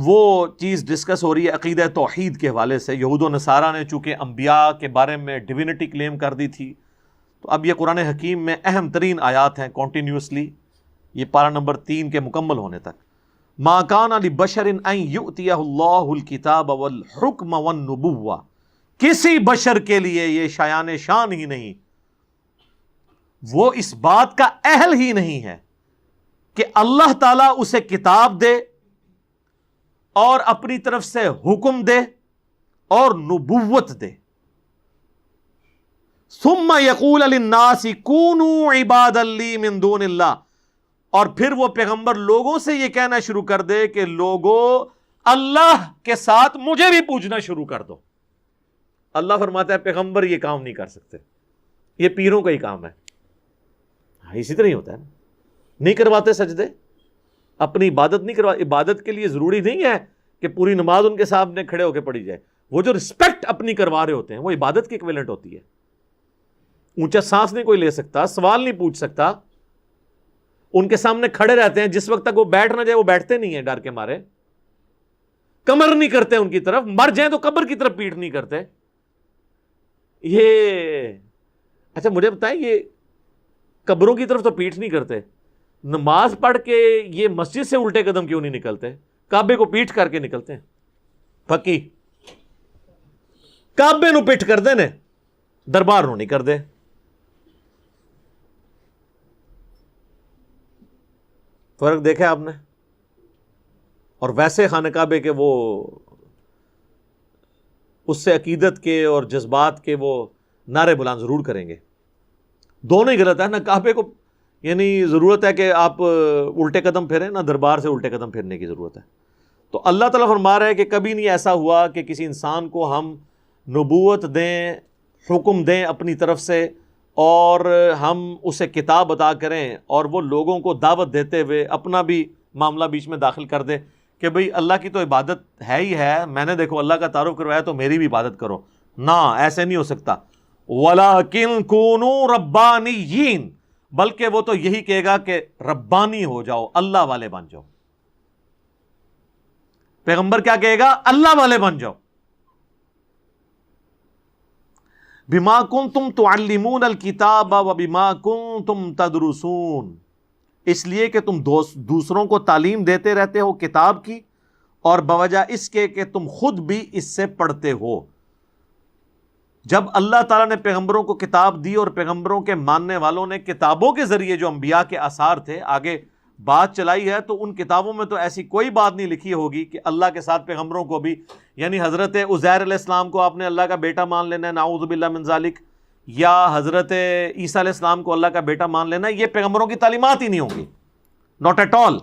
وہ چیز ڈسکس ہو رہی ہے عقیدہ توحید کے حوالے سے. یہود و نصارہ نے چونکہ انبیاء کے بارے میں ڈیوینٹی کلیم کر دی تھی، تو اب یہ قرآن حکیم میں اہم ترین آیات ہیں کنٹینیوسلی، یہ پارہ نمبر 3 کے مکمل ہونے تک. ما کان لبشر ان یؤتیہ اللہ الکتاب والحکم والنبوہ، کسی بشر کے لیے یہ شایان شان ہی نہیں، وہ اس بات کا اہل ہی نہیں ہے کہ اللہ تعالیٰ اسے کتاب دے اور اپنی طرف سے حکم دے اور نبوت دے. ثم یقول للناس کونوا عبادا لی من دون اللہ، اور پھر وہ پیغمبر لوگوں سے یہ کہنا شروع کر دے کہ لوگوں اللہ کے ساتھ مجھے بھی پوجنا شروع کر دو. اللہ فرماتا ہے پیغمبر یہ کام نہیں کر سکتے، یہ پیروں کا ہی کام ہے. اسی طرح ہی ہوتا ہے نا، نہیں کرواتے سجدے، اپنی عبادت نہیں کروا. عبادت کے لیے ضروری نہیں ہے کہ پوری نماز ان کے سامنے کھڑے ہو کے پڑھی جائے. وہ جو رسپیکٹ اپنی کروا رہے ہوتے ہیں وہ عبادت کی ایکویلنٹ ہوتی ہے. اونچا سانس نہیں کوئی لے سکتا، سوال نہیں پوچھ سکتا، ان کے سامنے کھڑے رہتے ہیں، جس وقت تک وہ بیٹھ نہ جائے وہ بیٹھتے نہیں ہیں ڈر کے مارے، کمر نہیں کرتے ان کی طرف، مر جائیں تو قبر کی طرف پیٹ نہیں کرتے. یہ اچھا مجھے بتائیں، یہ قبروں کی طرف تو پیٹ نہیں کرتے، نماز پڑھ کے یہ مسجد سے الٹے قدم کیوں نہیں نکلتے؟ کعبے کو پیٹ کر کے نکلتے ہیں. پکی کعبے نو پیٹ کر دے نے، دربار نو نہیں کر دے. فرق دیکھا آپ نے؟ اور ویسے خانہ کعبے کے وہ اس سے عقیدت کے اور جذبات کے وہ نعرے بلند ضرور کریں گے. دونوں ہی غلط ہے. نہ کعبے کو یعنی ضرورت ہے کہ آپ الٹے قدم پھیریں، نہ دربار سے الٹے قدم پھیرنے کی ضرورت ہے. تو اللہ تعالیٰ فرما رہا ہے کہ کبھی نہیں ایسا ہوا کہ کسی انسان کو ہم نبوت دیں، حکم دیں اپنی طرف سے، اور ہم اسے کتاب عطا کریں اور وہ لوگوں کو دعوت دیتے ہوئے اپنا بھی معاملہ بیچ میں داخل کر دے کہ بھئی اللہ کی تو عبادت ہے ہی ہے، میں نے دیکھو اللہ کا تعارف کروایا تو میری بھی عبادت کرو. نہ، ایسے نہیں ہو سکتا. وَلَٰكِن كُونُوا رَبَّانِيِّينَ، بلکہ وہ تو یہی کہے گا کہ ربانی ہو جاؤ، اللہ والے بن جاؤ. پیغمبر کیا کہے گا؟ اللہ والے بن جاؤ. بِمَا كُنتُمْ تُعَلِّمُونَ الْكِتَابَ وَبِمَا كُنتُمْ تَدْرُسُونَ، اس لیے کہ تم دوسروں کو تعلیم دیتے رہتے ہو کتاب کی، اور بوجہ اس کے کہ تم خود بھی اس سے پڑھتے ہو. جب اللہ تعالیٰ نے پیغمبروں کو کتاب دی اور پیغمبروں کے ماننے والوں نے کتابوں کے ذریعے جو انبیاء کے آثار تھے آگے بات چلائی ہے، تو ان کتابوں میں تو ایسی کوئی بات نہیں لکھی ہوگی کہ اللہ کے ساتھ پیغمبروں کو بھی، یعنی حضرت عزیر علیہ السلام کو آپ نے اللہ کا بیٹا مان لینا ہے، نعوذ باللہ من ذالک، یا حضرت عیسیٰ علیہ السلام کو اللہ کا بیٹا مان لینا، یہ پیغمبروں کی تعلیمات ہی نہیں ہوں گی. Not at all.